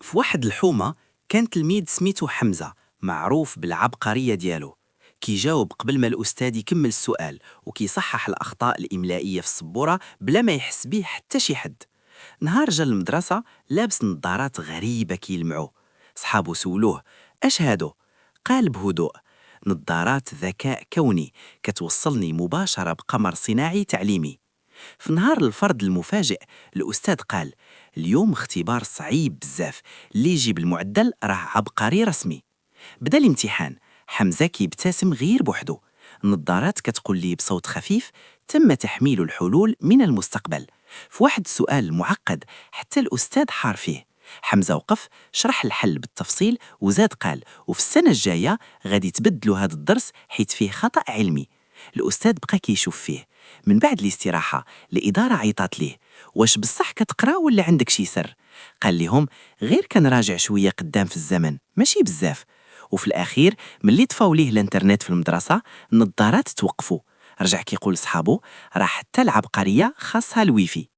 في واحد الحومة كان تلميذ سميتو حمزة معروف بالعبقرية ديالو. كيجاوب قبل ما الأستاذ يكمل السؤال وكيصحح الأخطاء الإملائية في السبورة بلا ما يحس بيه حتى شي حد. نهار جا المدرسة لابس نظارات غريبة كيلمعو. صحابو سولوه اش هادو؟ قال بهدوء: نظارات ذكاء كوني كتوصلني مباشرة بقمر صناعي تعليمي. في نهار الفرض المفاجئ الأستاذ قال: اليوم اختبار صعيب بزاف، اللي يجيب المعدل راه عبقري رسمي. بدا الامتحان، حمزة كيبتسم غير بوحدو. النظارات كتقول لي بصوت خفيف: تم تحميل الحلول من المستقبل. في واحد السؤال معقد حتى الأستاذ حار فيه، حمزة وقف شرح الحل بالتفصيل وزاد قال: وفي السنة الجاية غادي تبدلوا هذا الدرس حيث فيه خطأ علمي. الأستاذ بقى كيشوف فيه. من بعد الاستراحة الإدارة عيطات ليه: واش بصح كتقرا ولا عندك شي سر؟ قال لهم: غير كنراجع شوية قدام في الزمن ماشي بزاف. وفي الأخير ملي طفاو ليه الانترنت في المدرسة النظارات توقفوا. رجع كيقول لصحابو: راه حتى العبقرية خاصها الويفي.